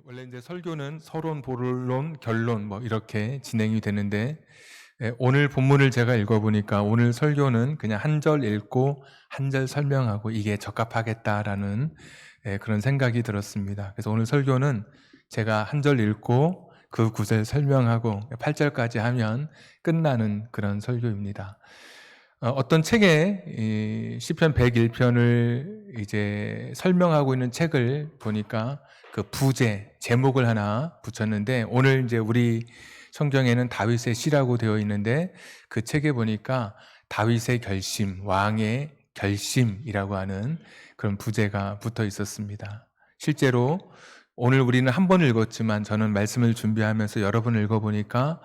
원래 이제 설교는 서론, 본론, 결론 뭐 이렇게 진행이 되는데 오늘 본문을 제가 읽어보니까 오늘 설교는 그냥 한 절 읽고 한 절 설명하고 이게 적합하겠다라는 그런 생각이 들었습니다. 그래서 오늘 설교는 제가 한 절 읽고 그 구절 설명하고 8절까지 하면 끝나는 그런 설교입니다. 어떤 책에 이 시편 101편을 이제 설명하고 있는 책을 보니까 그 제목을 하나 붙였는데 오늘 이제 우리 성경에는 다윗의 시라고 되어 있는데 그 책에 보니까 다윗의 결심, 왕의 결심이라고 하는 그런 부제가 붙어 있었습니다. 실제로 오늘 우리는 한 번 읽었지만 저는 말씀을 준비하면서 여러 번 읽어보니까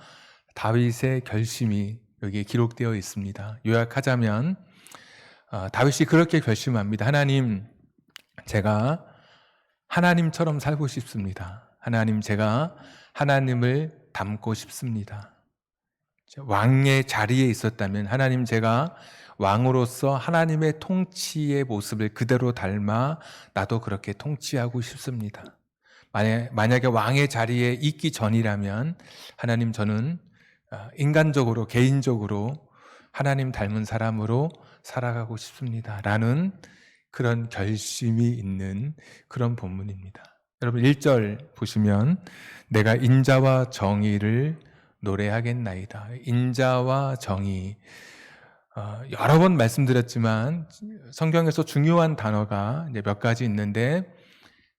다윗의 결심이 여기에 기록되어 있습니다. 요약하자면 다윗이 그렇게 결심합니다. 하나님, 제가 하나님처럼 살고 싶습니다. 하나님, 제가 하나님을 닮고 싶습니다. 왕의 자리에 있었다면 하나님, 제가 왕으로서 하나님의 통치의 모습을 그대로 닮아 나도 그렇게 통치하고 싶습니다. 만약에 왕의 자리에 있기 전이라면 하나님, 저는 인간적으로 개인적으로 하나님 닮은 사람으로 살아가고 싶습니다 라는 그런 결심이 있는 그런 본문입니다. 여러분 1절 보시면 내가 인자와 정의를 노래하겠나이다. 인자와 정의, 여러 번 말씀드렸지만 성경에서 중요한 단어가 이제 몇 가지 있는데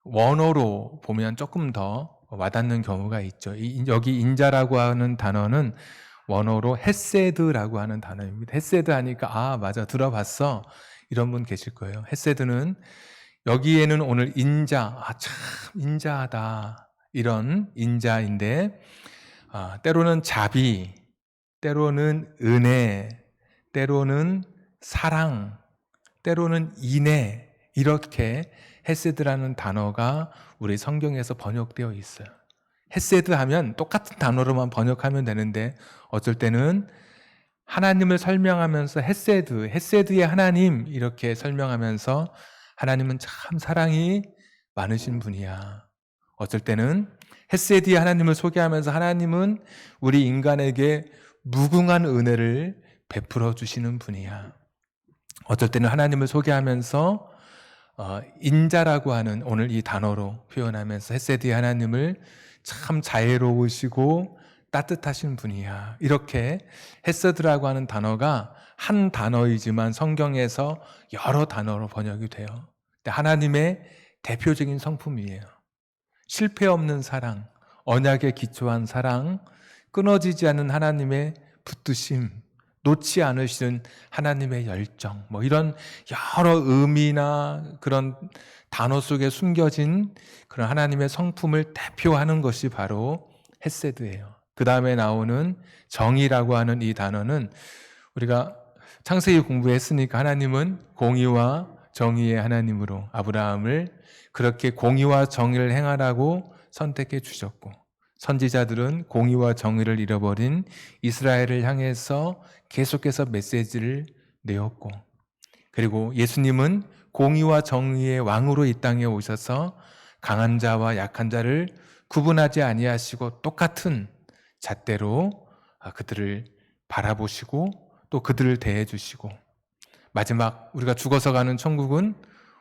원어로 보면 조금 더 와닿는 경우가 있죠. 여기 인자라고 하는 단어는 원어로 헤세드라고 하는 단어입니다. 헤세드 하니까 맞아, 들어봤어, 이런 분 계실 거예요. 헤세드는 여기에는 오늘 인자, 참 인자하다, 이런 인자인데 때로는 자비, 때로는 은혜, 때로는 사랑, 때로는 인애, 이렇게 헤세드라는 단어가 우리 성경에서 번역되어 있어요. 헤세드 하면 똑같은 단어로만 번역하면 되는데 어쩔 때는 하나님을 설명하면서 헤세드의 하나님 이렇게 설명하면서 하나님은 참 사랑이 많으신 분이야. 어쩔 때는 헤세드의 하나님을 소개하면서 하나님은 우리 인간에게 무궁한 은혜를 베풀어 주시는 분이야. 어쩔 때는 하나님을 소개하면서 인자라고 하는 오늘 이 단어로 표현하면서 헤세드의 하나님을 참 자애로우시고 따뜻하신 분이야. 이렇게 헤세드라고 하는 단어가 한 단어이지만 성경에서 여러 단어로 번역이 돼요. 하나님의 대표적인 성품이에요. 실패 없는 사랑, 언약에 기초한 사랑, 끊어지지 않는 하나님의 붙드심, 놓지 않으시는 하나님의 열정, 뭐 이런 여러 의미나 그런 단어 속에 숨겨진 그런 하나님의 성품을 대표하는 것이 바로 헤세드예요. 그 다음에 나오는 정의라고 하는 이 단어는 우리가 창세기 공부했으니까 하나님은 공의와 정의의 하나님으로 아브라함을 그렇게 공의와 정의를 행하라고 선택해 주셨고, 선지자들은 공의와 정의를 잃어버린 이스라엘을 향해서 계속해서 메시지를 내었고, 그리고 예수님은 공의와 정의의 왕으로 이 땅에 오셔서 강한 자와 약한 자를 구분하지 아니하시고 똑같은 잣대로 그들을 바라보시고 또 그들을 대해 주시고, 마지막 우리가 죽어서 가는 천국은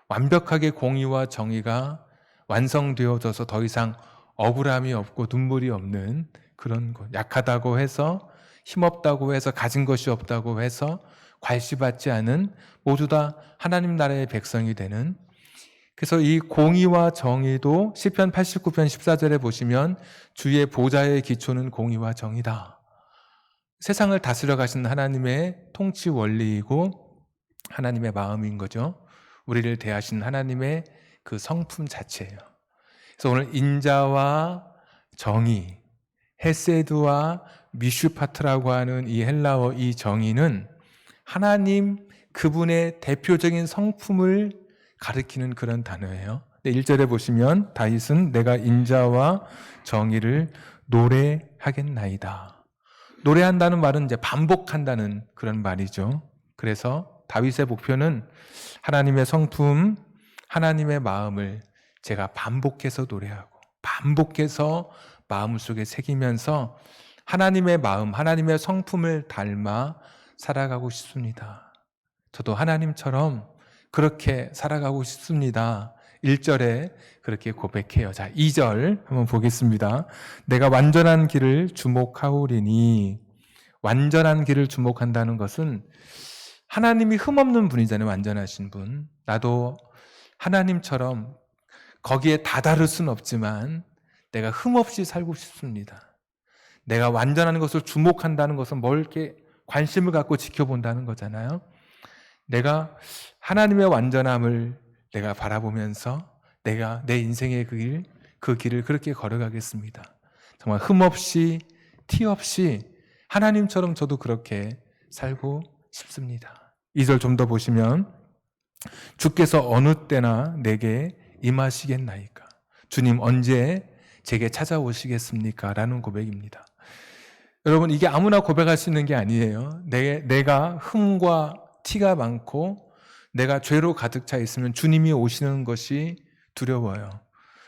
완벽하게 공의와 정의가 완성되어져서 더 이상 억울함이 없고 눈물이 없는 그런 것, 약하다고 해서 힘없다고 해서 가진 것이 없다고 해서 괄시받지 않은 모두 다 하나님 나라의 백성이 되는, 그래서 이 공의와 정의도 시편 89편 14절에 보시면 주의 보좌의 기초는 공의와 정의다. 세상을 다스려 가시는 하나님의 통치 원리이고 하나님의 마음인 거죠. 우리를 대하시는 하나님의 그 성품 자체예요. 그래서 오늘 인자와 정의, 헤세드와 미슈파트라고 하는 이 헬라어 이 정의는 하나님 그분의 대표적인 성품을 가리키는 그런 단어예요. 1절에 보시면 다윗은 내가 인자와 정의를 노래하겠나이다. 노래한다는 말은 이제 반복한다는 그런 말이죠. 그래서 다윗의 목표는 하나님의 성품, 하나님의 마음을 제가 반복해서 노래하고, 반복해서 마음속에 새기면서 하나님의 마음, 하나님의 성품을 닮아 살아가고 싶습니다. 저도 하나님처럼 그렇게 살아가고 싶습니다. 1절에 그렇게 고백해요. 자, 2절 한번 보겠습니다. 내가 완전한 길을 주목하오리니, 완전한 길을 주목한다는 것은 하나님이 흠없는 분이잖아요. 완전하신 분. 나도 하나님처럼 거기에 다다를 수는 없지만 내가 흠없이 살고 싶습니다. 내가 완전한 것을 주목한다는 것은 뭘 이렇게 관심을 갖고 지켜본다는 거잖아요. 내가 하나님의 완전함을 내가 바라보면서 내가 내 인생의 그 길을 그렇게 걸어가겠습니다. 정말 흠없이 티 없이 하나님처럼 저도 그렇게 살고 싶습니다. 2절 좀 더 보시면 주께서 어느 때나 내게 임하시겠나이까. 주님 언제 제게 찾아오시겠습니까? 라는 고백입니다. 여러분, 이게 아무나 고백할 수 있는 게 아니에요. 내가 흠과 티가 많고 내가 죄로 가득 차 있으면 주님이 오시는 것이 두려워요.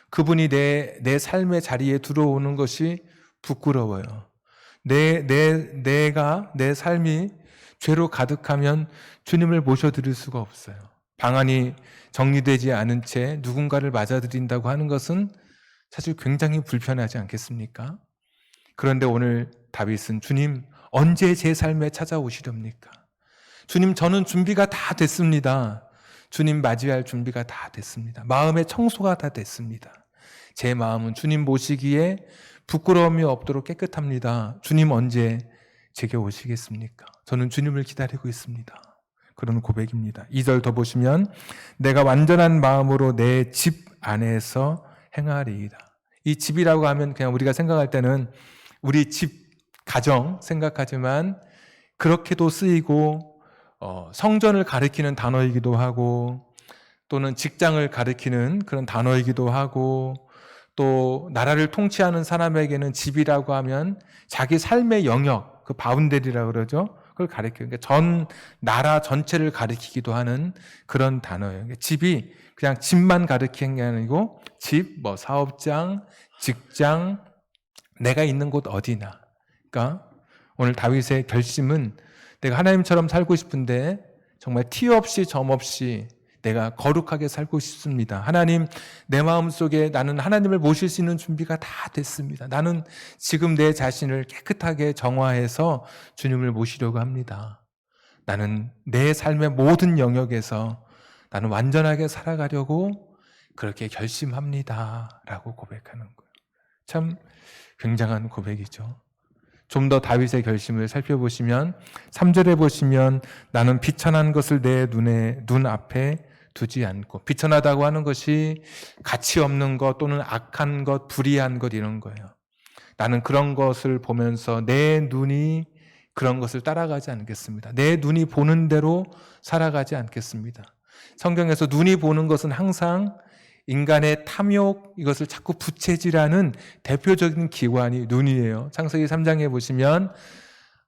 그분이 내 삶의 자리에 들어오는 것이 부끄러워요. 내가 내 삶이 죄로 가득하면 주님을 모셔드릴 수가 없어요. 방안이 정리되지 않은 채 누군가를 맞아들인다고 하는 것은 사실 굉장히 불편하지 않겠습니까? 그런데 오늘 다윗은 주님 언제 제 삶에 찾아오시렵니까? 주님 저는 준비가 다 됐습니다. 주님 맞이할 준비가 다 됐습니다. 마음의 청소가 다 됐습니다. 제 마음은 주님 모시기에 부끄러움이 없도록 깨끗합니다. 주님 언제 제게 오시겠습니까? 저는 주님을 기다리고 있습니다. 그런 고백입니다. 2절 더 보시면 내가 완전한 마음으로 내 집 안에서 행하리이다. 이 집이라고 하면 그냥 우리가 생각할 때는 우리 집, 가정 생각하지만 그렇게도 쓰이고 성전을 가리키는 단어이기도 하고 또는 직장을 가리키는 그런 단어이기도 하고 또 나라를 통치하는 사람에게는 집이라고 하면 자기 삶의 영역, 그 바운데리라고 그러죠. 그걸 가리켜요. 그러니까 전 나라 전체를 가리키기도 하는 그런 단어예요. 그러니까 집이 그냥 집만 가리키는 게 아니고 집, 사업장, 직장, 내가 있는 곳 어디나. 그러니까 오늘 다윗의 결심은 내가 하나님처럼 살고 싶은데 정말 티 없이 점 없이 내가 거룩하게 살고 싶습니다. 하나님, 내 마음속에 나는 하나님을 모실 수 있는 준비가 다 됐습니다. 나는 지금 내 자신을 깨끗하게 정화해서 주님을 모시려고 합니다. 나는 내 삶의 모든 영역에서 나는 완전하게 살아가려고 그렇게 결심합니다. 라고 고백하는 거예요. 참 굉장한 고백이죠. 좀 더 다윗의 결심을 살펴보시면 3절에 보시면 나는 비천한 것을 내 눈 앞에 두지 않고, 비천하다고 하는 것이 가치 없는 것 또는 악한 것, 불의한 것 이런 거예요. 나는 그런 것을 보면서 내 눈이 그런 것을 따라가지 않겠습니다. 내 눈이 보는 대로 살아가지 않겠습니다. 성경에서 눈이 보는 것은 항상 인간의 탐욕, 이것을 자꾸 부채질하는 대표적인 기관이 눈이에요. 창세기 3장에 보시면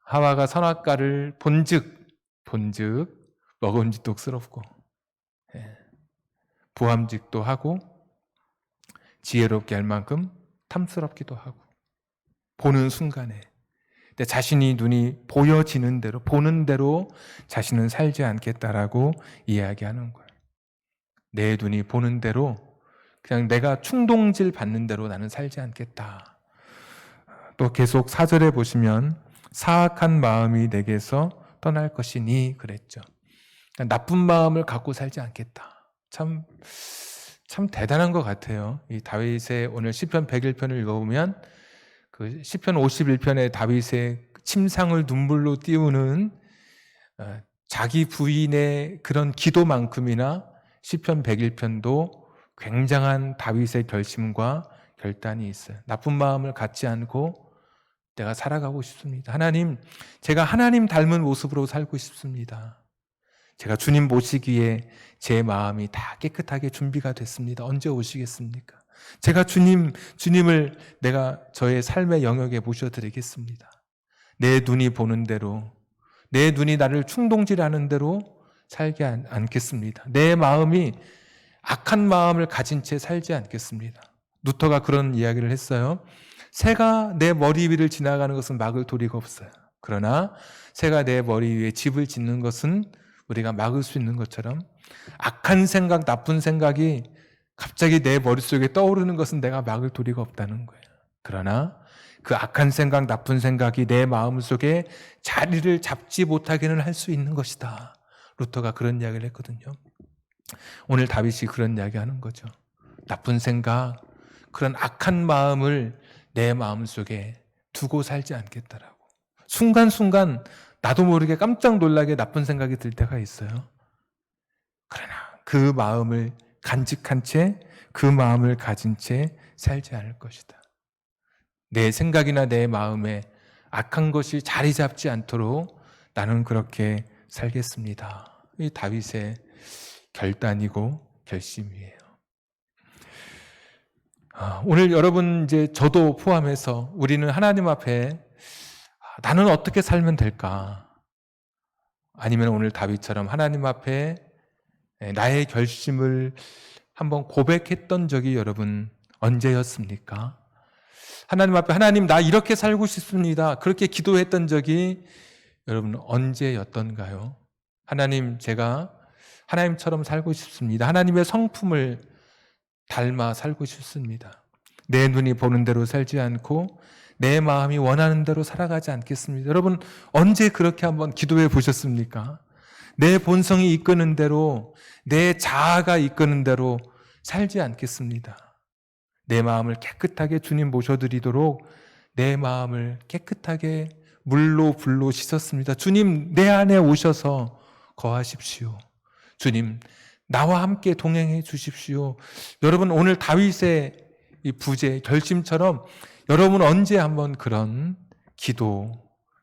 하와가 선악과를 본즉 먹음직독스럽고 부함직도 하고 지혜롭게 할 만큼 탐스럽기도 하고 보는 순간에 자신이 눈이 보여지는 대로 보는 대로 자신은 살지 않겠다라고 이야기하는 거예요. 내 눈이 보는 대로 그냥 내가 충동질 받는 대로 나는 살지 않겠다. 또 계속 4절에 보시면 사악한 마음이 내게서 떠날 것이니 그랬죠. 나쁜 마음을 갖고 살지 않겠다. 참 대단한 것 같아요. 이 다윗의 오늘 시편 101편을 읽어보면 그 시편 51편의 다윗의 침상을 눈물로 띄우는 자기 부인의 그런 기도만큼이나 시편 101편도 굉장한 다윗의 결심과 결단이 있어요. 나쁜 마음을 갖지 않고 내가 살아가고 싶습니다. 하나님, 제가 하나님 닮은 모습으로 살고 싶습니다. 제가 주님 모시기에 제 마음이 다 깨끗하게 준비가 됐습니다. 언제 오시겠습니까? 제가 주님을 내가 저의 삶의 영역에 모셔드리겠습니다. 내 눈이 보는 대로, 내 눈이 나를 충동질하는 대로 살지 않겠습니다. 내 마음이 악한 마음을 가진 채 살지 않겠습니다. 루터가 그런 이야기를 했어요. 새가 내 머리 위를 지나가는 것은 막을 도리가 없어요. 그러나 새가 내 머리 위에 집을 짓는 것은 우리가 막을 수 있는 것처럼 악한 생각, 나쁜 생각이 갑자기 내 머릿속에 떠오르는 것은 내가 막을 도리가 없다는 거예요. 그러나 그 악한 생각, 나쁜 생각이 내 마음속에 자리를 잡지 못하게는 할 수 있는 것이다. 루터가 그런 이야기를 했거든요. 오늘 다윗이 그런 이야기 하는 거죠. 나쁜 생각, 그런 악한 마음을 내 마음속에 두고 살지 않겠다라고. 순간순간 나도 모르게 깜짝 놀라게 나쁜 생각이 들 때가 있어요. 그러나 그 마음을 간직한 채, 그 마음을 가진 채 살지 않을 것이다. 내 생각이나 내 마음에 악한 것이 자리 잡지 않도록 나는 그렇게 살겠습니다. 이 다윗의 결단이고 결심이에요. 오늘 여러분, 이제 저도 포함해서 우리는 하나님 앞에 나는 어떻게 살면 될까? 아니면 오늘 다윗처럼 하나님 앞에 나의 결심을 한번 고백했던 적이 여러분 언제였습니까? 하나님 앞에 하나님 나 이렇게 살고 싶습니다. 그렇게 기도했던 적이 여러분 언제였던가요? 하나님 제가 하나님처럼 살고 싶습니다. 하나님의 성품을 닮아 살고 싶습니다. 내 눈이 보는 대로 살지 않고 내 마음이 원하는 대로 살아가지 않겠습니다. 여러분 언제 그렇게 한번 기도해 보셨습니까? 내 본성이 이끄는 대로, 내 자아가 이끄는 대로 살지 않겠습니다. 내 마음을 깨끗하게 주님 모셔드리도록 내 마음을 깨끗하게 물로 불로 씻었습니다. 주님 내 안에 오셔서 거하십시오. 주님 나와 함께 동행해 주십시오. 여러분 오늘 다윗의 이 부재 결심처럼 여러분 언제 한번 그런 기도,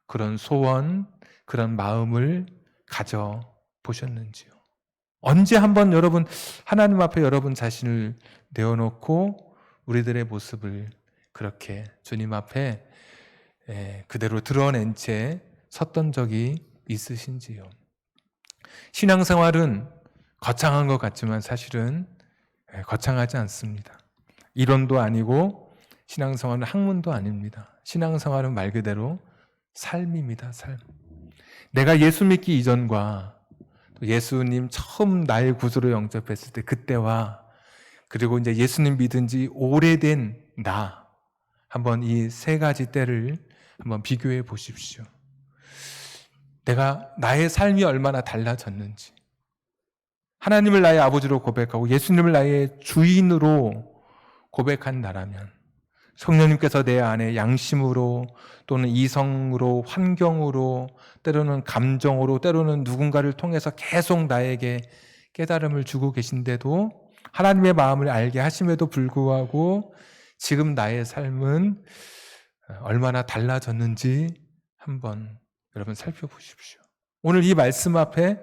그런 소원, 그런 마음을 가져보셨는지요? 언제 한번 여러분 하나님 앞에 여러분 자신을 내어놓고 우리들의 모습을 그렇게 주님 앞에 그대로 드러낸 채 섰던 적이 있으신지요? 신앙생활은 거창한 것 같지만 사실은 거창하지 않습니다. 이론도 아니고 신앙생활은 학문도 아닙니다. 신앙생활은 말 그대로 삶입니다. 삶. 내가 예수 믿기 이전과 예수님 처음 나의 구주로 영접했을 때 그때와 그리고 이제 예수님 믿은 지 오래된 나 한번 이 세 가지 때를 한번 비교해 보십시오. 내가 나의 삶이 얼마나 달라졌는지, 하나님을 나의 아버지로 고백하고 예수님을 나의 주인으로 고백한 나라면 성령님께서 내 안에 양심으로 또는 이성으로 환경으로 때로는 감정으로 때로는 누군가를 통해서 계속 나에게 깨달음을 주고 계신데도 하나님의 마음을 알게 하심에도 불구하고 지금 나의 삶은 얼마나 달라졌는지 한번 여러분 살펴보십시오. 오늘 이 말씀 앞에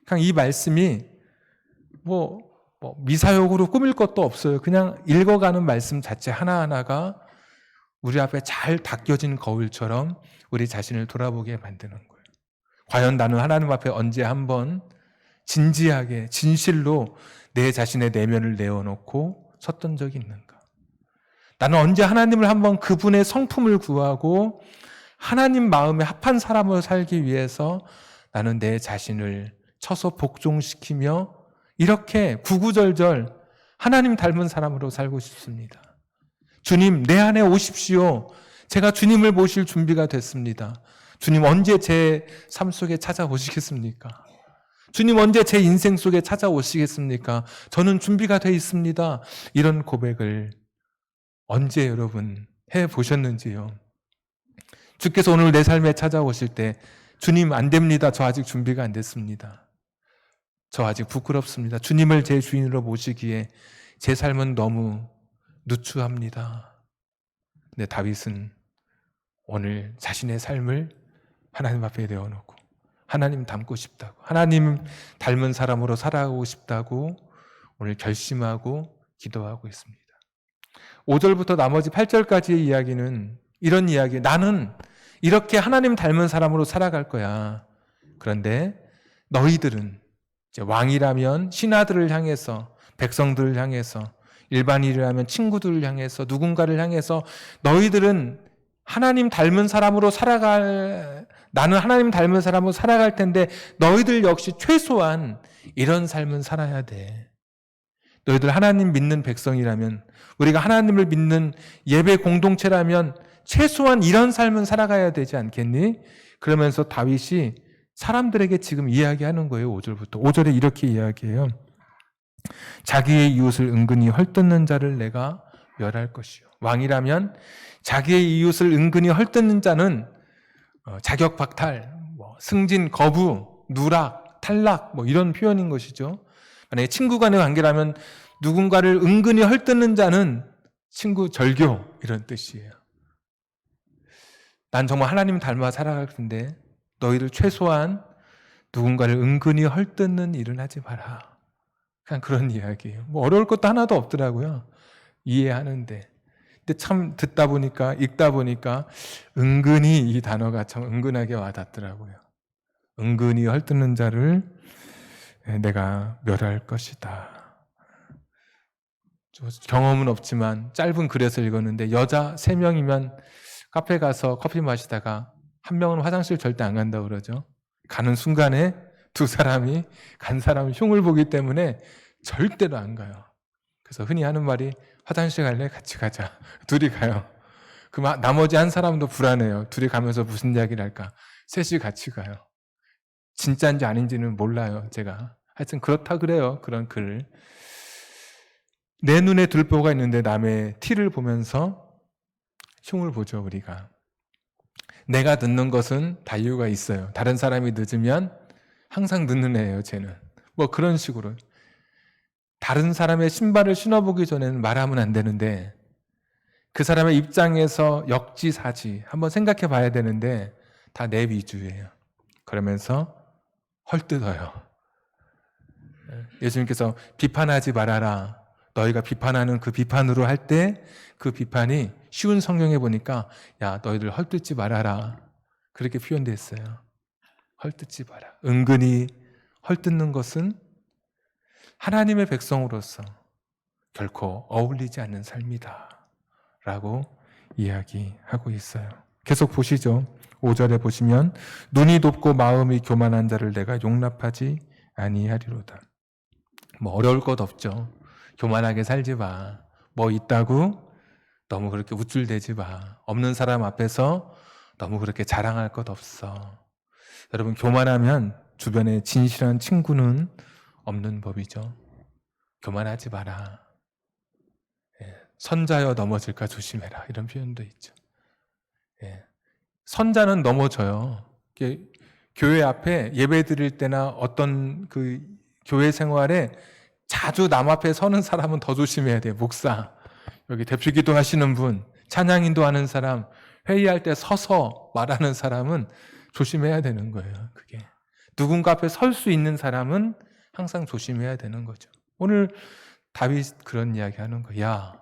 그냥 이 말씀이 미사역으로 꾸밀 것도 없어요. 그냥 읽어가는 말씀 자체 하나하나가 우리 앞에 잘 닦여진 거울처럼 우리 자신을 돌아보게 만드는 거예요. 과연 나는 하나님 앞에 언제 한번 진지하게 진실로 내 자신의 내면을 내어놓고 섰던 적이 있는가? 나는 언제 하나님을 한번 그분의 성품을 구하고 하나님 마음에 합한 사람으로 살기 위해서 나는 내 자신을 쳐서 복종시키며 이렇게 구구절절 하나님 닮은 사람으로 살고 싶습니다. 주님 내 안에 오십시오. 제가 주님을 모실 준비가 됐습니다. 주님 언제 제 삶 속에 찾아오시겠습니까? 주님 언제 제 인생 속에 찾아오시겠습니까? 저는 준비가 되어 있습니다. 이런 고백을 언제 여러분 해보셨는지요? 주께서 오늘 내 삶에 찾아오실 때 주님 안 됩니다. 저 아직 준비가 안 됐습니다. 저 아직 부끄럽습니다. 주님을 제 주인으로 모시기에 제 삶은 너무 누추합니다. 근데 다윗은 오늘 자신의 삶을 하나님 앞에 내어놓고 하나님 닮고 싶다고, 하나님 닮은 사람으로 살아가고 싶다고 오늘 결심하고 기도하고 있습니다. 5절부터 나머지 8절까지의 이야기는 이런 이야기, 나는 이렇게 하나님 닮은 사람으로 살아갈 거야. 그런데 너희들은 이제 왕이라면 신하들을 향해서, 백성들을 향해서 일반인이라면 친구들을 향해서 누군가를 향해서 너희들은 하나님 닮은 사람으로 나는 하나님 닮은 사람으로 살아갈 텐데 너희들 역시 최소한 이런 삶은 살아야 돼. 너희들 하나님 믿는 백성이라면, 우리가 하나님을 믿는 예배 공동체라면 최소한 이런 삶은 살아가야 되지 않겠니? 그러면서 다윗이 사람들에게 지금 이야기하는 거예요. 5절부터. 5절에 이렇게 이야기해요. 자기의 이웃을 은근히 헐뜯는 자를 내가 멸할 것이요. 왕이라면 자기의 이웃을 은근히 헐뜯는 자는 자격 박탈, 승진 거부, 누락, 탈락 이런 표현인 것이죠. 만약에 친구 간의 관계라면 누군가를 은근히 헐뜯는 자는 친구 절교 이런 뜻이에요. 난 정말 하나님 닮아 살아갈 텐데 너희들 최소한 누군가를 은근히 헐뜯는 일은 하지 마라. 그냥 그런 이야기예요. 어려울 것도 하나도 없더라고요. 이해하는데. 근데 참 듣다 보니까, 읽다 보니까 은근히 이 단어가 참 은근하게 와닿더라고요. 은근히 헐뜯는 자를 내가 멸할 것이다. 경험은 없지만 짧은 글에서 읽었는데 여자 3명이면 카페 가서 커피 마시다가 한 명은 화장실 절대 안 간다고 그러죠. 가는 순간에 두 사람이 간 사람 흉을 보기 때문에 절대로 안 가요. 그래서 흔히 하는 말이 화장실 갈래? 같이 가자. 둘이 가요. 나머지 한 사람도 불안해요. 둘이 가면서 무슨 이야기를 할까? 셋이 같이 가요. 진짜인지 아닌지는 몰라요, 제가. 하여튼 그렇다 그래요, 그런 글을. 내 눈에 들보가 있는데 남의 티를 보면서 흉을 보죠, 우리가. 내가 늦는 것은 다 이유가 있어요. 다른 사람이 늦으면 항상 늦는 애예요, 쟤는. 그런 식으로. 다른 사람의 신발을 신어보기 전에는 말하면 안 되는데 그 사람의 입장에서 역지사지 한번 생각해 봐야 되는데 다 내 위주예요. 그러면서 헐뜯어요. 예수님께서 비판하지 말아라. 너희가 비판하는 그 비판으로 할 때 그 비판이 쉬운 성경에 보니까 야 너희들 헐뜯지 말아라. 그렇게 표현되어 있어요. 헐뜯지 마라. 은근히 헐뜯는 것은 하나님의 백성으로서 결코 어울리지 않는 삶이다 라고 이야기하고 있어요. 계속 보시죠. 5절에 보시면 눈이 높고 마음이 교만한 자를 내가 용납하지 아니하리로다. 어려울 것 없죠. 교만하게 살지 마. 있다고 너무 그렇게 우쭐대지 마. 없는 사람 앞에서 너무 그렇게 자랑할 것 없어. 여러분, 교만하면 주변에 진실한 친구는 없는 법이죠. 교만하지 마라. 선자여 넘어질까 조심해라. 이런 표현도 있죠. 선자는 넘어져요. 교회 앞에 예배 드릴 때나 어떤 그 교회 생활에 자주 남 앞에 서는 사람은 더 조심해야 돼요. 목사, 여기 대표 기도하시는 분, 찬양 인도하는 사람, 회의할 때 서서 말하는 사람은 조심해야 되는 거예요. 그게 누군가 앞에 설 수 있는 사람은 항상 조심해야 되는 거죠. 오늘 다윗 그런 이야기 하는 거야. 야,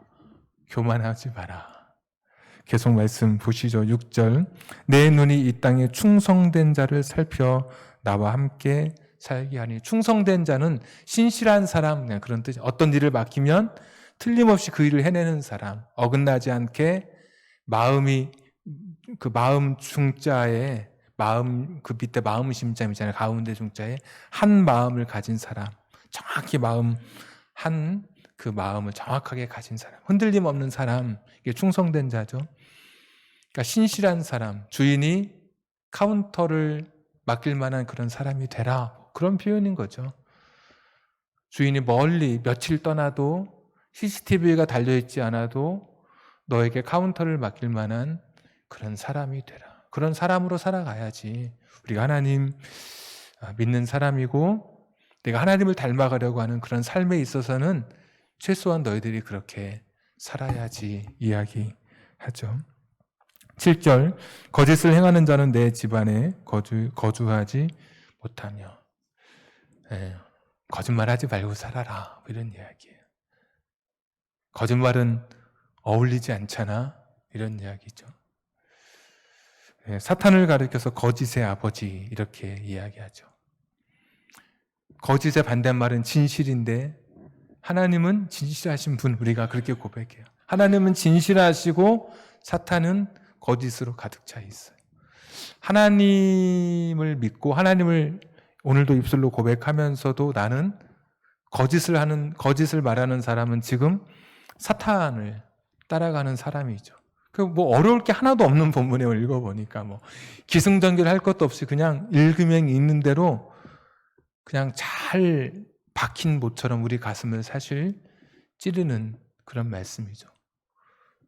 교만하지 마라. 계속 말씀 보시죠. 6절. 내 눈이 이 땅에 충성된 자를 살펴 나와 함께 살게 하니. 충성된 자는 신실한 사람, 그냥 그런 뜻이. 어떤 일을 맡기면 틀림없이 그 일을 해내는 사람, 어긋나지 않게 그 마음 중자에 그 밑에 마음 심자이잖아요. 가운데 중자에 한 마음을 가진 사람, 정확히 그 마음을 정확하게 가진 사람, 흔들림 없는 사람, 이게 충성된 자죠. 그러니까 신실한 사람, 주인이 카운터를 맡길 만한 그런 사람이 되라. 그런 표현인 거죠. 주인이 멀리 며칠 떠나도 CCTV가 달려있지 않아도 너에게 카운터를 맡길 만한 그런 사람이 되라. 그런 사람으로 살아가야지. 우리가 하나님 믿는 사람이고 내가 하나님을 닮아가려고 하는 그런 삶에 있어서는 최소한 너희들이 그렇게 살아야지 이야기하죠. 7절. 거짓을 행하는 자는 내 집안에 거주하지 못하며. 거짓말하지 말고 살아라. 이런 이야기예요. 거짓말은 어울리지 않잖아. 이런 이야기죠. 사탄을 가리켜서 거짓의 아버지 이렇게 이야기하죠. 거짓의 반대말은 진실인데 하나님은 진실하신 분, 우리가 그렇게 고백해요. 하나님은 진실하시고 사탄은 거짓으로 가득 차 있어요. 하나님을 믿고 하나님을 오늘도 입술로 고백하면서도 나는 거짓을 말하는 사람은 지금 사탄을 따라가는 사람이죠. 뭐 어려울 게 하나도 없는 본문에 읽어보니까 뭐 기승전결할 것도 없이 그냥 읽으면 읽는 대로 그냥 잘 박힌 못처럼 우리 가슴을 사실 찌르는 그런 말씀이죠.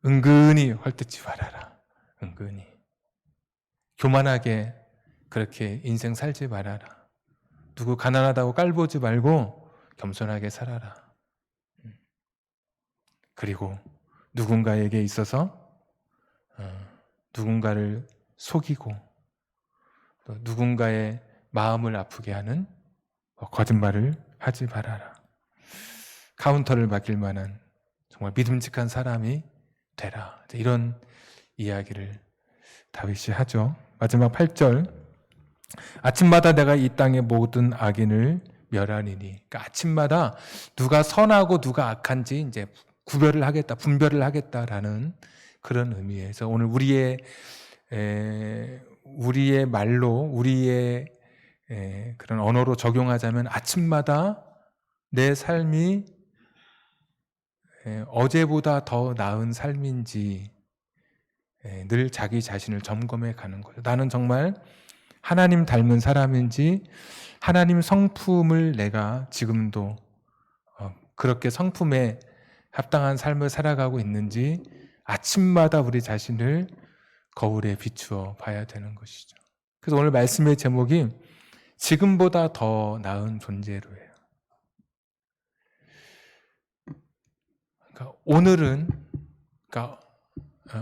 은근히 헐뜯지 말아라. 은근히. 교만하게 그렇게 인생 살지 말아라. 누구 가난하다고 깔보지 말고 겸손하게 살아라. 그리고 누군가에게 있어서 누군가를 속이고 또 누군가의 마음을 아프게 하는 거짓말을 하지 말아라. 카운터를 맡길 만한 정말 믿음직한 사람이 되라. 이런 이야기를 다윗이 하죠. 마지막 8절. 아침마다 내가 이 땅의 모든 악인을 멸하리니. 그러니까 아침마다 누가 선하고 누가 악한지 이제 구별을 하겠다, 분별을 하겠다라는 그런 의미에서 오늘 우리의 말로, 우리의 그런 언어로 적용하자면 아침마다 내 삶이 어제보다 더 나은 삶인지 늘 자기 자신을 점검해 가는 거예요. 나는 정말 하나님 닮은 사람인지 하나님 성품을 내가 지금도 그렇게 성품에 합당한 삶을 살아가고 있는지 아침마다 우리 자신을 거울에 비추어 봐야 되는 것이죠. 그래서 오늘 말씀의 제목이 지금보다 더 나은 존재로 해요. 그러니까 오늘은, 그러니까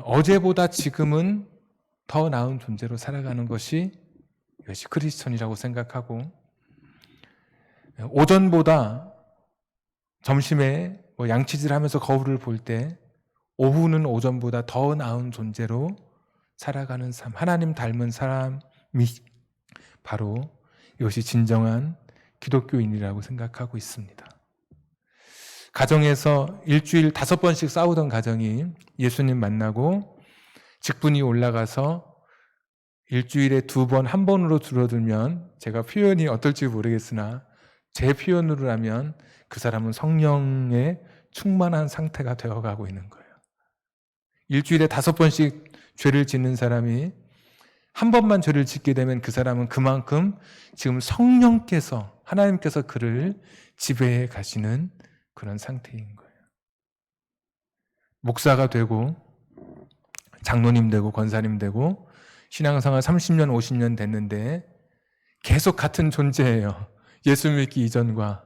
어제보다 지금은 더 나은 존재로 살아가는 것이 이것이 크리스천이라고 생각하고, 오전보다 점심에 양치질하면서 거울을 볼 때 오후는 오전보다 더 나은 존재로 살아가는 삶, 하나님 닮은 사람이 바로 이것이 진정한 기독교인이라고 생각하고 있습니다. 가정에서 일주일 5번씩 싸우던 가정이 예수님 만나고 직분이 올라가서 일주일에 2번, 1번으로 줄어들면, 제가 표현이 어떨지 모르겠으나 제 표현으로라면 그 사람은 성령에 충만한 상태가 되어가고 있는 거예요. 일주일에 5번씩 죄를 짓는 사람이 한 번만 죄를 짓게 되면 그 사람은 그만큼 지금 성령께서, 하나님께서 그를 지배해 가시는 그런 상태인 거예요. 목사가 되고 장로님 되고 권사님 되고 신앙생활 30년 50년 됐는데 계속 같은 존재예요. 예수 믿기 이전과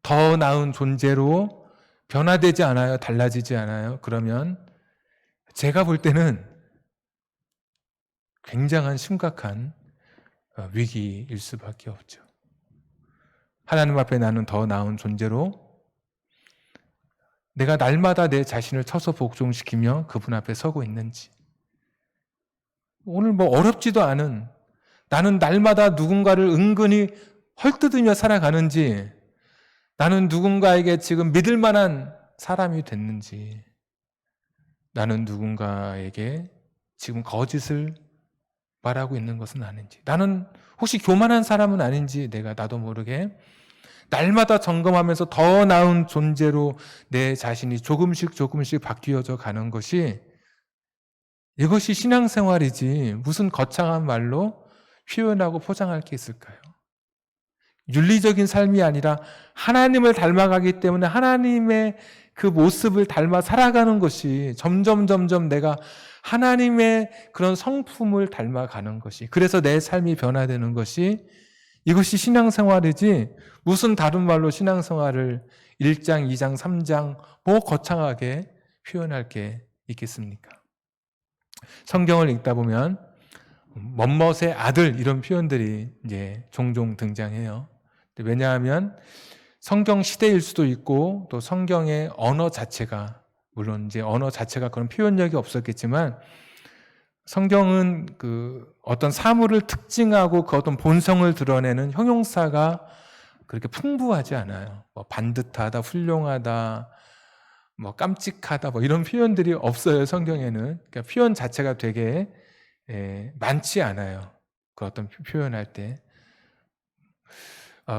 더 나은 존재로 변화되지 않아요? 달라지지 않아요? 그러면 제가 볼 때는 굉장한 심각한 위기일 수밖에 없죠. 하나님 앞에 나는 더 나은 존재로 내가 날마다 내 자신을 쳐서 복종시키며 그분 앞에 서고 있는지, 오늘 어렵지도 않은, 나는 날마다 누군가를 은근히 헐뜯으며 살아가는지, 나는 누군가에게 지금 믿을 만한 사람이 됐는지, 나는 누군가에게 지금 거짓을 말하고 있는 것은 아닌지, 나는 혹시 교만한 사람은 아닌지 내가 나도 모르게 날마다 점검하면서 더 나은 존재로 내 자신이 조금씩 바뀌어져 가는 것이, 이것이 신앙생활이지 무슨 거창한 말로 표현하고 포장할 게 있을까요? 윤리적인 삶이 아니라 하나님을 닮아가기 때문에 하나님의 그 모습을 닮아 살아가는 것이 점점 내가 하나님의 그런 성품을 닮아가는 것이, 그래서 내 삶이 변화되는 것이, 이것이 신앙생활이지 무슨 다른 말로 신앙생활을 1장, 2장, 3장 거창하게 표현할 게 있겠습니까? 성경을 읽다 보면 멋멋의 아들 이런 표현들이 이제 종종 등장해요. 왜냐하면 성경 시대일 수도 있고 또 성경의 언어 자체가, 물론 이제 언어 자체가 그런 표현력이 없었겠지만 성경은 그 어떤 사물을 특징하고 그 어떤 본성을 드러내는 형용사가 그렇게 풍부하지 않아요. 뭐 반듯하다, 훌륭하다, 뭐 깜찍하다, 뭐 이런 표현들이 없어요, 성경에는. 그러니까 표현 자체가 되게 많지 않아요. 그 어떤 표현할 때.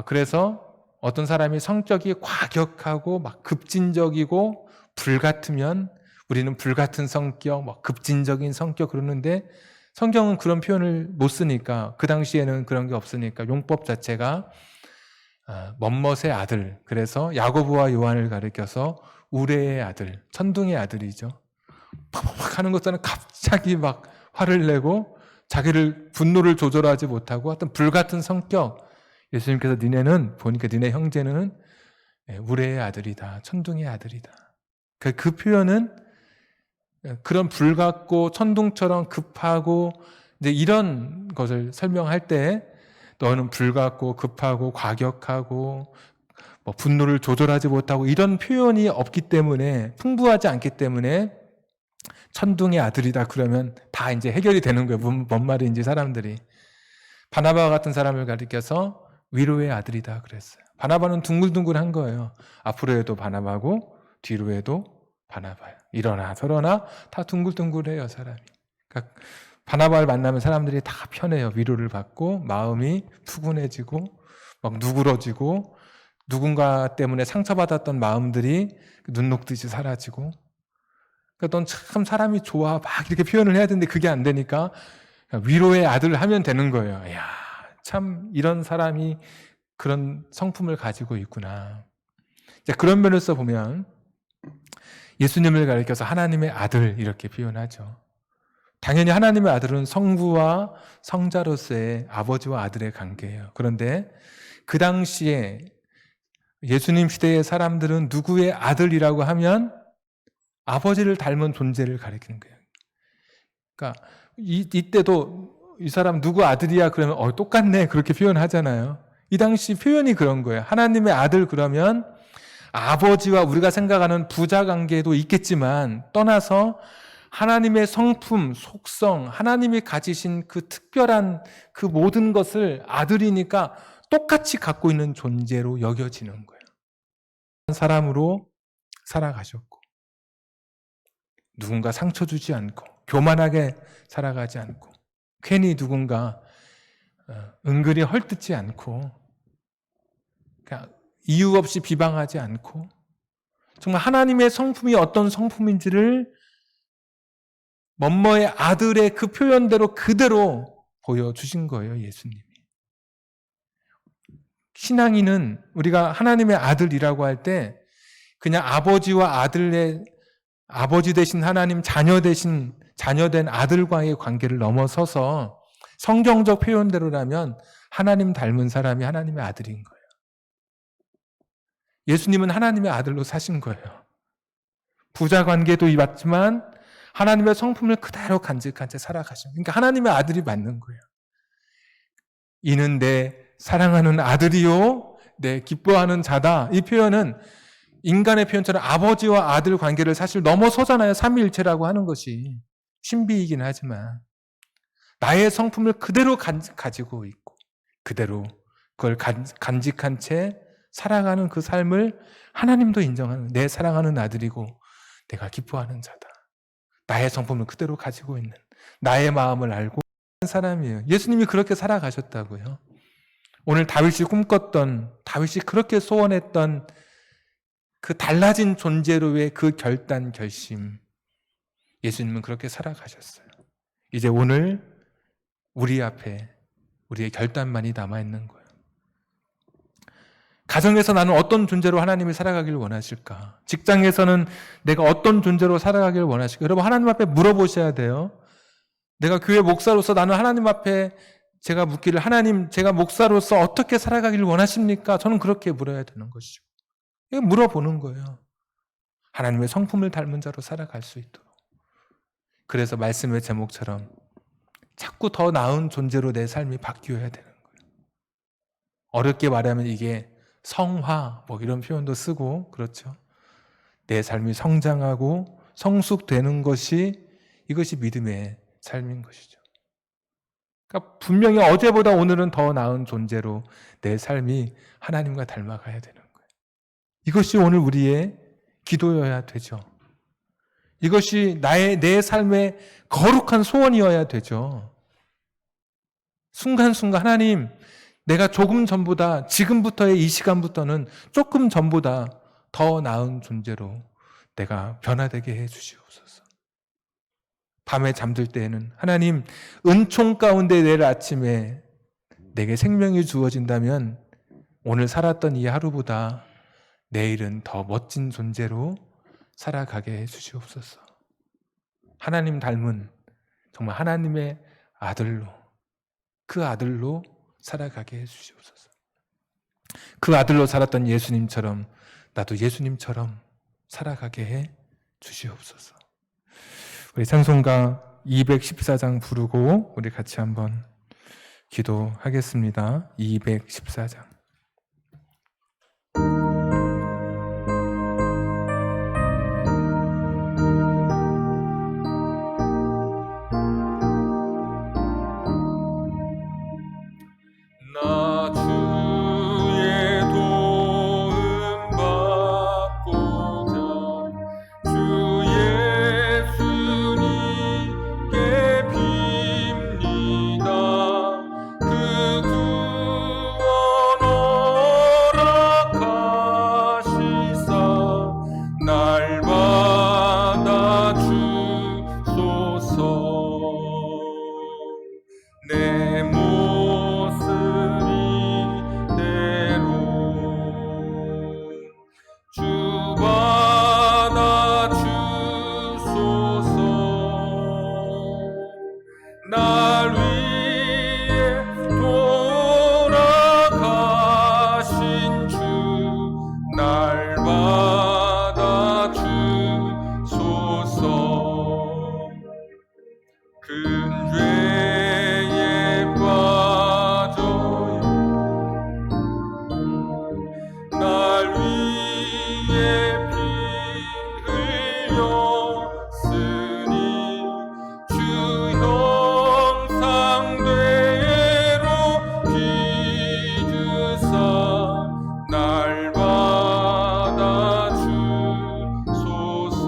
그래서 어떤 사람이 성격이 과격하고 막 급진적이고 불같으면 우리는 불같은 성격, 막 급진적인 성격 그러는데 성경은 그런 표현을 못 쓰니까, 그 당시에는 그런 게 없으니까 용법 자체가 먼멋의 아들, 그래서 야고보와 요한을 가리켜서 우레의 아들, 천둥의 아들이죠. 팍팍 하는 것들은 갑자기 막 화를 내고 자기를 분노를 조절하지 못하고 어떤 불같은 성격. 예수님께서 니네는 보니까 니네 형제는 우레의 아들이다, 천둥의 아들이다. 그 표현은 그런 불같고 천둥처럼 급하고 이제 이런 것을 설명할 때 너는 불같고 급하고 과격하고 뭐 분노를 조절하지 못하고 이런 표현이 없기 때문에, 풍부하지 않기 때문에 천둥의 아들이다 그러면 다 이제 해결이 되는 거예요. 뭔 말인지 사람들이. 바나바와 같은 사람을 가리켜서 위로의 아들이다 그랬어요. 바나바는 둥글둥글한 거예요. 앞으로 해도 바나바고 뒤로 해도 바나바야. 이러나 저러나 다 둥글둥글해요, 사람이. 그러니까 바나바를 만나면 사람들이 다 편해요. 위로를 받고 마음이 푸근해지고 막 누그러지고 누군가 때문에 상처받았던 마음들이 눈 녹듯이 사라지고. 그러니까 넌 참 사람이 좋아 막 이렇게 표현을 해야 되는데 그게 안 되니까 위로의 아들 하면 되는 거예요. 야, 참 이런 사람이 그런 성품을 가지고 있구나. 이제 그런 면에서 보면 예수님을 가리켜서 하나님의 아들 이렇게 표현하죠. 당연히 하나님의 아들은 성부와 성자로서의 아버지와 아들의 관계예요. 그런데 그 당시에 예수님 시대의 사람들은 누구의 아들이라고 하면 아버지를 닮은 존재를 가리키는 거예요. 그러니까 이때도 이 사람 누구 아들이야 그러면 똑같네 그렇게 표현하잖아요. 이 당시 표현이 그런 거예요. 하나님의 아들 그러면 아버지와 우리가 생각하는 부자 관계도 있겠지만 떠나서 하나님의 성품, 속성, 하나님이 가지신 그 특별한 그 모든 것을 아들이니까 똑같이 갖고 있는 존재로 여겨지는 거예요. 사람으로 살아가셨고 누군가 상처 주지 않고 교만하게 살아가지 않고 괜히 누군가 은근히 헐뜯지 않고 그러니까 이유 없이 비방하지 않고 정말 하나님의 성품이 어떤 성품인지를 먼머의 아들의 그 표현대로 그대로 보여주신 거예요, 예수님이. 신앙인은 우리가 하나님의 아들이라고 할 때 그냥 아버지와 아들의 아버지 되신 하나님, 자녀 되신 자녀된 아들과의 관계를 넘어서서 성경적 표현대로라면 하나님 닮은 사람이 하나님의 아들인 거예요. 예수님은 하나님의 아들로 사신 거예요. 부자 관계도 맞지만 하나님의 성품을 그대로 간직한 채 살아가신 거예요. 그러니까 하나님의 아들이 맞는 거예요. 이는 내 사랑하는 아들이요 내 기뻐하는 자다. 이 표현은 인간의 표현처럼 아버지와 아들 관계를 사실 넘어서잖아요. 삼위일체라고 하는 것이 신비이긴 하지만 나의 성품을 그대로 가지고 있고 그대로 그걸 간직한 채 살아가는 그 삶을 하나님도 인정하는 내 사랑하는 아들이고 내가 기뻐하는 자다. 나의 성품을 그대로 가지고 있는 나의 마음을 알고 있는 사람이에요. 예수님이 그렇게 살아가셨다고요. 오늘 다윗이 꿈꿨던 다윗이 그렇게 소원했던 그 달라진 존재로의 그 결단, 결심 예수님은 그렇게 살아가셨어요. 이제 오늘 우리 앞에 우리의 결단만이 남아있는 거예요. 가정에서 나는 어떤 존재로 하나님이 살아가길 원하실까? 직장에서는 내가 어떤 존재로 살아가길 원하실까? 여러분 하나님 앞에 물어보셔야 돼요. 내가 교회 목사로서 나는 하나님 앞에 제가 묻기를 하나님 제가 목사로서 어떻게 살아가길 원하십니까? 저는 그렇게 물어야 되는 것이죠. 이거 물어보는 거예요. 하나님의 성품을 닮은 자로 살아갈 수 있도록. 그래서 말씀의 제목처럼 자꾸 더 나은 존재로 내 삶이 바뀌어야 되는 거예요. 어렵게 말하면 이게 성화 뭐 이런 표현도 쓰고 그렇죠. 내 삶이 성장하고 성숙되는 것이 이것이 믿음의 삶인 것이죠. 그러니까 분명히 어제보다 오늘은 더 나은 존재로 내 삶이 하나님과 닮아가야 되는 거예요. 이것이 오늘 우리의 기도여야 되죠. 이것이 내 삶의 거룩한 소원이어야 되죠. 순간순간 하나님, 내가 조금 전보다, 지금부터의 이 시간부터는 조금 전보다 더 나은 존재로 내가 변화되게 해 주시옵소서. 밤에 잠들 때에는 하나님, 은총 가운데 내일 아침에 내게 생명이 주어진다면 오늘 살았던 이 하루보다 내일은 더 멋진 존재로 살아가게 해 주시옵소서. 하나님 닮은 정말 하나님의 아들로, 그 아들로 살아가게 해 주시옵소서. 그 아들로 살았던 예수님처럼 나도 예수님처럼 살아가게 해 주시옵소서. 우리 찬송가 214장 부르고 우리 같이 한번 기도하겠습니다. 214장. 나 주의 도움 받고자 주 예수님께 빕니다. 그 구원 허락하시사 날 받아 주소서. 내 모습 이대로 주 받아 주소서. 날 위해 돌아가신 주 날 받아 주소서. 큰 죄에 빠져 날 위해 피 흘렸으니 주 형상대로 빚으사 날 받아 주소서.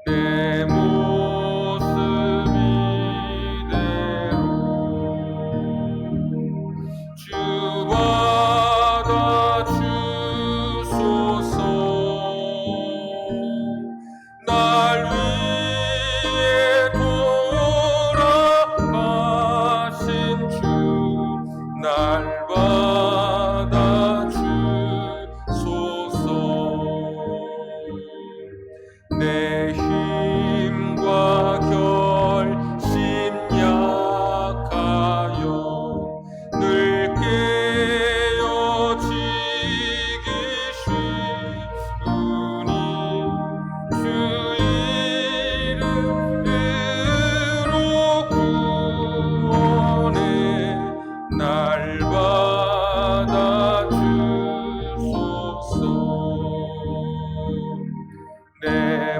내 모습 이대로 주 받아 주소서. 날 위해 돌아가신 주 날 받아 주소서. 내 힘과 결심 약하여 늘 깨어지기 쉬우니 주 이름으로 구원해 날 받아 주소서. 내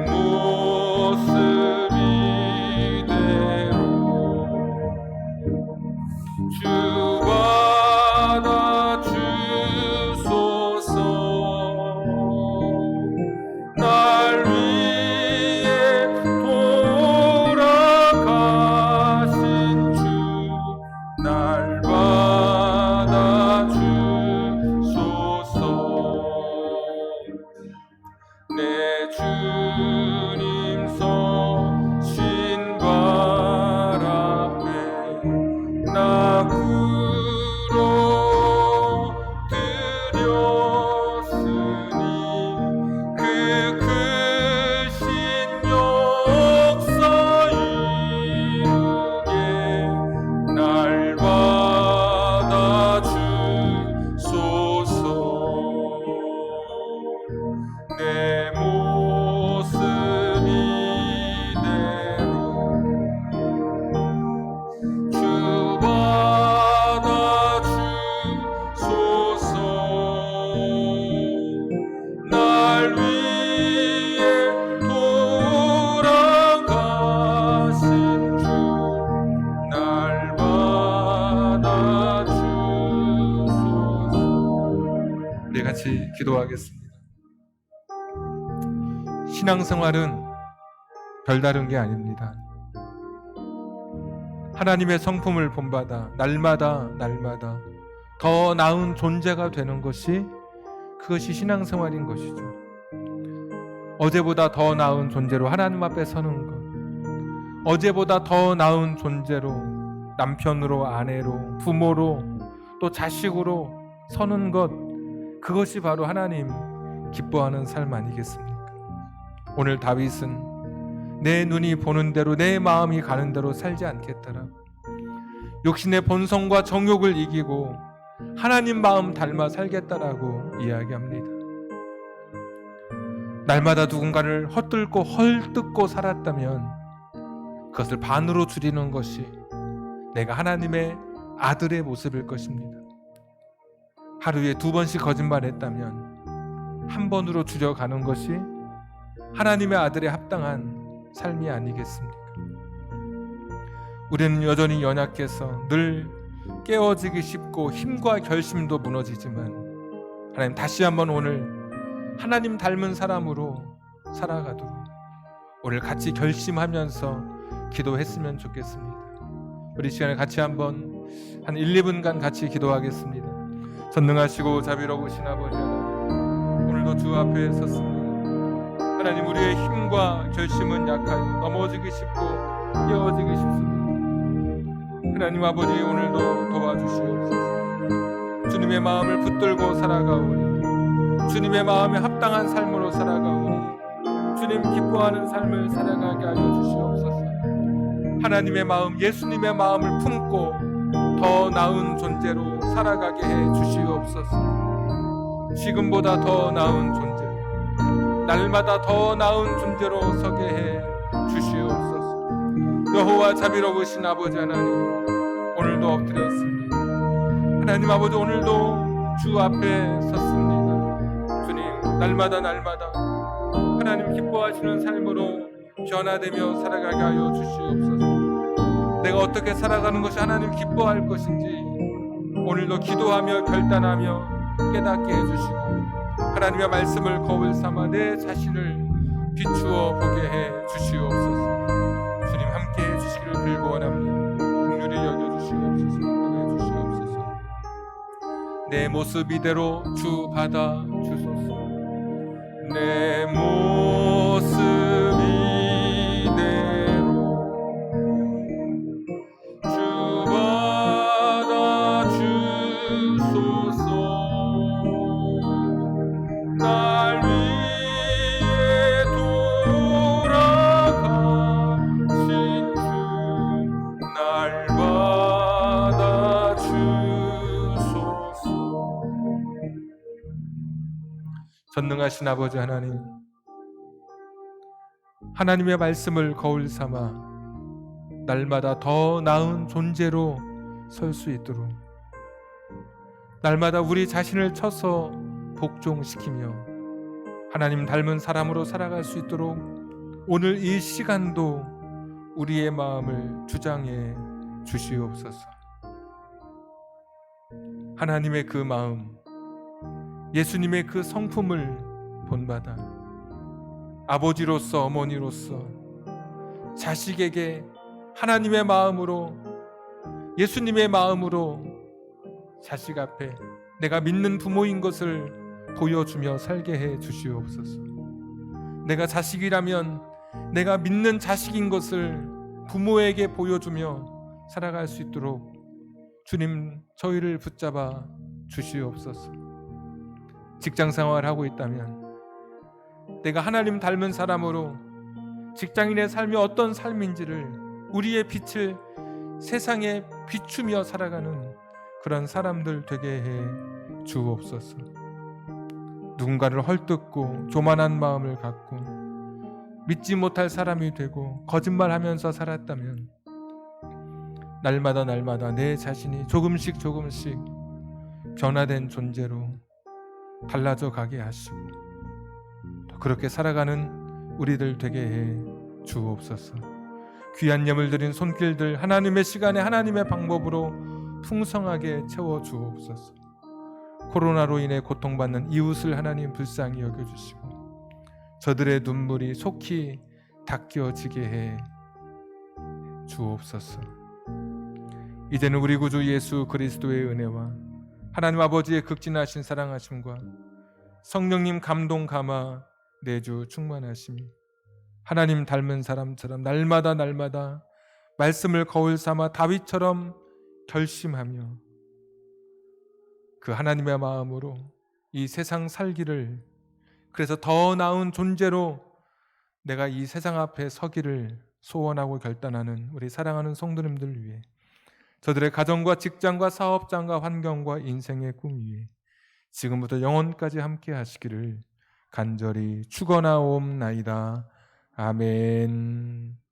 기도하겠습니다. 신앙생활은 별다른 게 아닙니다. 하나님의 성품을 본받아 날마다 더 나은 존재가 되는 것이, 그것이 신앙생활인 것이죠. 어제보다 더 나은 존재로 하나님 앞에 서는 것, 어제보다 더 나은 존재로 남편으로, 아내로, 부모로, 또 자식으로 서는 것, 그것이 바로 하나님 기뻐하는 삶 아니겠습니까? 오늘 다윗은 내 눈이 보는 대로, 내 마음이 가는 대로 살지 않겠다라고, 욕심의 본성과 정욕을 이기고 하나님 마음 닮아 살겠다라고 이야기합니다. 날마다 누군가를 헐뜯고 살았다면 그것을 반으로 줄이는 것이 내가 하나님의 아들의 모습일 것입니다. 하루에 2번씩 거짓말했다면 1번으로 줄여가는 것이 하나님의 아들에 합당한 삶이 아니겠습니까? 우리는 여전히 연약해서 늘 깨어지기 쉽고 힘과 결심도 무너지지만, 하나님 다시 한번 오늘 하나님 닮은 사람으로 살아가도록 오늘 같이 결심하면서 기도했으면 좋겠습니다. 우리 시간에 같이 한번 한 1, 2분간 같이 기도하겠습니다. 전능하시고 자비로우신 아버지 하나님, 오늘도 주 앞에 섰습니다. 하나님, 우리의 힘과 결심은 약하여 넘어지기 쉽고 깨어지기 쉽습니다. 하나님 아버지, 오늘도 도와주시옵소서. 주님의 마음을 붙들고 살아가오니, 주님의 마음에 합당한 삶으로 살아가오니, 주님 기뻐하는 삶을 살아가게 하여 주시옵소서. 하나님의 마음, 예수님의 마음을 품고 더 나은 존재로 살아가게 해 주시옵소서. 지금보다 더 나은 존재로, 날마다 더 나은 존재로 서게 해 주시옵소서. 여호와 자비로우신 아버지 하나님, 오늘도 엎드려 있습니다. 하나님 아버지, 오늘도 주 앞에 섰습니다. 주님, 날마다 하나님 기뻐하시는 삶으로 변화되며 살아가게 하여 주시옵소서. 내가 어떻게 살아가는 것이 하나님 기뻐할 것인지 오늘도 기도하며 결단하며 깨닫게 해주시고, 하나님의 말씀을 거울 삼아 내 자신을 비추어 보게 해 주시옵소서. 주님, 함께 해주시기를 빌고원합니다. 긍휼히 여겨주시옵소서. 인도해 주시옵소서. 내 모습 이대로 주 받아 주소서. 내 모습 이대로 주 받아 주소서. 날 위해 돌아가신 주, 날 받아 주소서. 전능하신 아버지 하나님, 하나님의 말씀을 거울 삼아 날마다 더 나은 존재로 설 수 있도록, 날마다 우리 자신을 쳐서 복종시키며 하나님 닮은 사람으로 살아갈 수 있도록 오늘 이 시간도 우리의 마음을 주장해 주시옵소서. 하나님의 그 마음, 예수님의 그 성품을 본받아 아버지로서, 어머니로서 자식에게 하나님의 마음으로, 예수님의 마음으로 자식 앞에 내가 믿는 부모인 것을 보여주며 살게 해 주시옵소서. 내가 자식이라면 내가 믿는 자식인 것을 부모에게 보여주며 살아갈 수 있도록 주님, 저희를 붙잡아 주시옵소서. 직장 생활하고 있다면 내가 하나님 닮은 사람으로 직장인의 삶이 어떤 삶인지를, 우리의 빛을 세상에 비추며 살아가는 그런 사람들 되게 해 주옵소서. 누군가를 헐뜯고 교만한 마음을 갖고 믿지 못할 사람이 되고 거짓말하면서 살았다면 날마다 내 자신이 조금씩 변화된 존재로 달라져 가게 하시고, 또 그렇게 살아가는 우리들 되게 해 주옵소서. 귀한 예물 드린 손길들 하나님의 시간에 하나님의 방법으로 풍성하게 채워 주옵소서. 코로나로 인해 고통받는 이웃을 하나님 불쌍히 여겨주시고 저들의 눈물이 속히 닦여지게 해 주옵소서. 이제는 우리 구주 예수 그리스도의 은혜와 하나님 아버지의 극진하신 사랑하심과 성령님 감동 감화 내주 충만하심이 하나님 닮은 사람처럼 날마다 말씀을 거울 삼아 다윗처럼 결심하며 그 하나님의 마음으로 이 세상 살기를, 그래서 더 나은 존재로 내가 이 세상 앞에 서기를 소원하고 결단하는 우리 사랑하는 성도님들 위해, 저들의 가정과 직장과 사업장과 환경과 인생의 꿈 위에 지금부터 영원까지 함께 하시기를 간절히 축원하옵나이다. 아멘.